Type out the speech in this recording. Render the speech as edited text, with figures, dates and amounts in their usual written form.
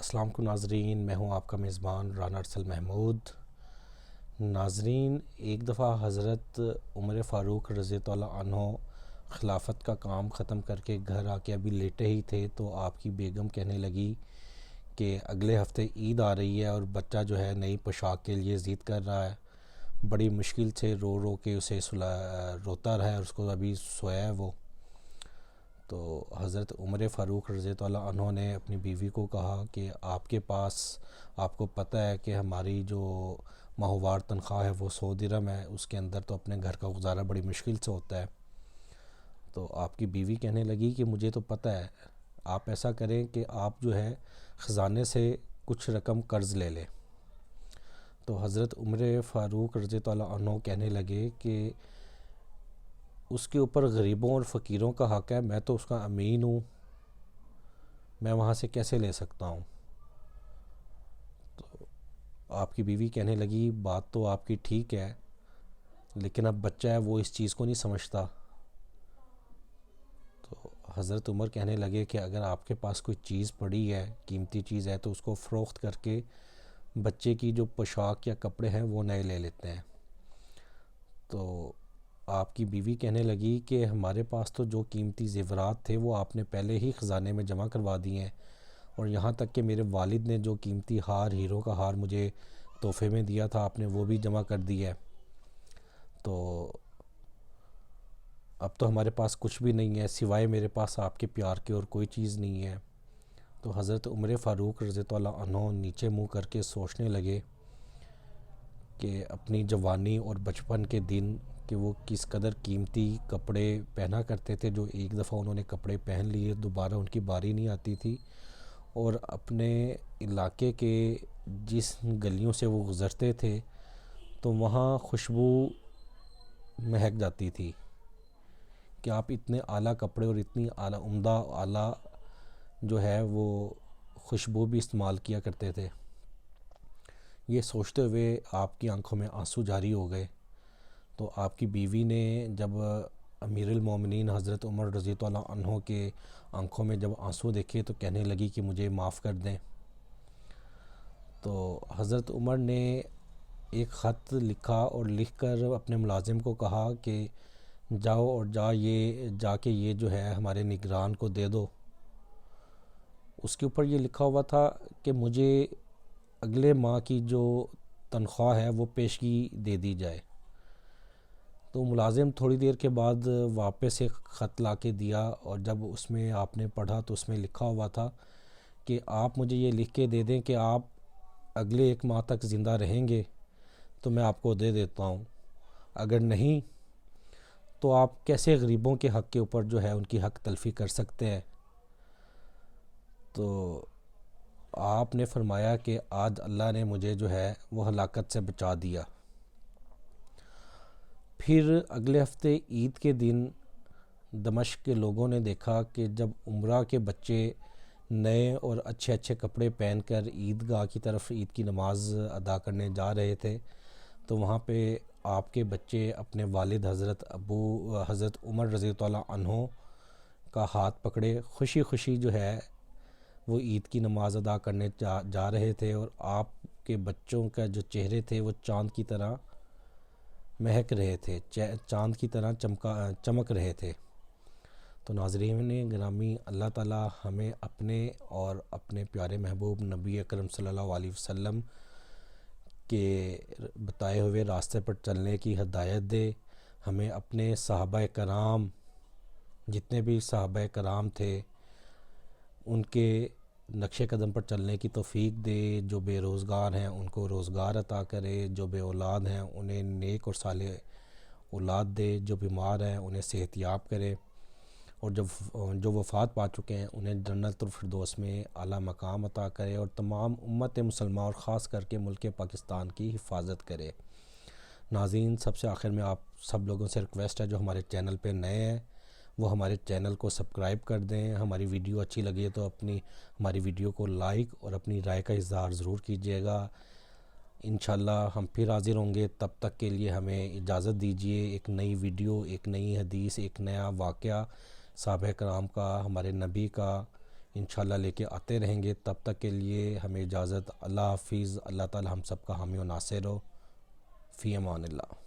السلام علیکم ناظرین، میں ہوں آپ کا میزبان رانا ارسل محمود۔ ناظرین، ایک دفعہ حضرت عمر فاروق رضی اللہ عنہ خلافت کا کام ختم کر کے گھر آ کے ابھی لیٹے ہی تھے تو آپ کی بیگم کہنے لگی کہ اگلے ہفتے عید آ رہی ہے اور بچہ جو ہے نئی پوشاک کے لیے ضد کر رہا ہے۔ بڑی مشکل سے رو رو کے اسے روتا رہا ہے اور اس کو ابھی سویا ہے وہ۔ تو حضرت عمر فاروق رضی اللہ عنہ نے اپنی بیوی کو کہا کہ آپ کے پاس، آپ کو پتہ ہے کہ ہماری جو ماہوار تنخواہ ہے وہ 100 درہم ہے، اس کے اندر تو اپنے گھر کا گزارا بڑی مشکل سے ہوتا ہے۔ تو آپ کی بیوی کہنے لگی کہ مجھے تو پتہ ہے، آپ ایسا کریں کہ آپ جو ہے خزانے سے کچھ رقم قرض لے لیں۔ تو حضرت عمر فاروق رضی اللہ عنہ کہنے لگے کہ اس کے اوپر غریبوں اور فقیروں کا حق ہے، میں تو اس کا امین ہوں، میں وہاں سے کیسے لے سکتا ہوں۔ تو آپ کی بیوی کہنے لگی بات تو آپ کی ٹھیک ہے، لیکن اب بچہ ہے وہ اس چیز کو نہیں سمجھتا۔ تو حضرت عمر کہنے لگے کہ اگر آپ کے پاس کوئی چیز پڑی ہے، قیمتی چیز ہے، تو اس کو فروخت کر کے بچے کی جو پوشاک یا کپڑے ہیں وہ نئے لے لیتے ہیں۔ تو آپ کی بیوی کہنے لگی کہ ہمارے پاس تو جو قیمتی زیورات تھے وہ آپ نے پہلے ہی خزانے میں جمع کروا دیے ہیں، اور یہاں تک کہ میرے والد نے جو قیمتی ہار، ہیروں کا ہار مجھے تحفے میں دیا تھا، آپ نے وہ بھی جمع کر دیا ہے۔ تو اب تو ہمارے پاس کچھ بھی نہیں ہے سوائے میرے پاس آپ کے پیار کے، اور کوئی چیز نہیں ہے۔ تو حضرت عمر فاروق رضی اللہ عنہ نیچے منہ کر کے سوچنے لگے کہ اپنی جوانی اور بچپن کے دن کہ وہ کس قدر قیمتی کپڑے پہنا کرتے تھے، جو ایک دفعہ انہوں نے کپڑے پہن لیے دوبارہ ان کی باری نہیں آتی تھی، اور اپنے علاقے کے جس گلیوں سے وہ گزرتے تھے تو وہاں خوشبو مہک جاتی تھی کہ آپ اتنے اعلیٰ کپڑے اور اتنی اعلیٰ عمدہ اعلیٰ جو ہے وہ خوشبو بھی استعمال کیا کرتے تھے۔ یہ سوچتے ہوئے آپ کی آنکھوں میں آنسو جاری ہو گئے۔ تو آپ کی بیوی نے جب امیر المومنین حضرت عمر رضی اللہ عنہ کے آنکھوں میں جب آنسو دیکھے تو کہنے لگی کہ مجھے معاف کر دیں۔ تو حضرت عمر نے ایک خط لکھا اور لکھ کر اپنے ملازم کو کہا کہ جاؤ اور جا کے یہ جو ہے ہمارے نگران کو دے دو۔ اس کے اوپر یہ لکھا ہوا تھا کہ مجھے اگلے ماہ کی جو تنخواہ ہے وہ پیشگی دے دی جائے۔ تو ملازم تھوڑی دیر کے بعد واپس ایک خط لا کے دیا، اور جب اس میں آپ نے پڑھا تو اس میں لکھا ہوا تھا کہ آپ مجھے یہ لکھ کے دے دیں کہ آپ اگلے 1 ماہ تک زندہ رہیں گے تو میں آپ کو دے دیتا ہوں، اگر نہیں تو آپ کیسے غریبوں کے حق کے اوپر جو ہے ان کی حق تلفی کر سکتے ہیں۔ تو آپ نے فرمایا کہ آج اللہ نے مجھے جو ہے وہ ہلاکت سے بچا دیا۔ پھر اگلے ہفتے عید کے دن دمشق کے لوگوں نے دیکھا کہ جب عمرہ کے بچے نئے اور اچھے اچھے کپڑے پہن کر عیدگاہ کی طرف عید کی نماز ادا کرنے جا رہے تھے تو وہاں پہ آپ کے بچے اپنے والد حضرت عمر رضی اللہ عنہ کا ہاتھ پکڑے خوشی خوشی جو ہے وہ عید کی نماز ادا کرنے جا رہے تھے، اور آپ کے بچوں کا جو چہرے تھے وہ چاند کی طرح مہک رہے تھے، چاند کی طرح چمک رہے تھے۔ تو ناظرین گرامی، اللہ تعالی ہمیں اپنے اور اپنے پیارے محبوب نبی اکرم صلی اللہ علیہ وسلم کے بتائے ہوئے راستے پر چلنے کی ہدایت دے، ہمیں اپنے صحابہ کرام، جتنے بھی صحابہ کرام تھے، ان کے نقش قدم پر چلنے کی توفیق دے، جو بے روزگار ہیں ان کو روزگار عطا کرے، جو بے اولاد ہیں انہیں نیک اور صالح اولاد دے، جو بیمار ہیں انہیں صحت یاب کرے، اور جو وفات پا چکے ہیں انہیں جنت الفردوس میں اعلیٰ مقام عطا کرے، اور تمام امت مسلمہ اور خاص کر کے ملک پاکستان کی حفاظت کرے۔ ناظرین، سب سے آخر میں آپ سب لوگوں سے ریکویسٹ ہے جو ہمارے چینل پہ نئے ہیں وہ ہمارے چینل کو سبسکرائب کر دیں۔ ہماری ویڈیو اچھی لگی ہے تو ہماری ویڈیو کو لائک اور اپنی رائے کا اظہار ضرور کیجیے گا۔ انشاءاللہ ہم پھر حاضر ہوں گے، تب تک کے لیے ہمیں اجازت دیجیے۔ ایک نئی ویڈیو، ایک نئی حدیث، ایک نیا واقعہ صحابہ کرام کا، ہمارے نبی کا انشاءاللہ لے کے آتے رہیں گے. تب تک کے لیے ہمیں اجازت. اللہ حافظ. اللہ تعالی ہم سب کا حامی و ناصر ہو. فی امان اللہ.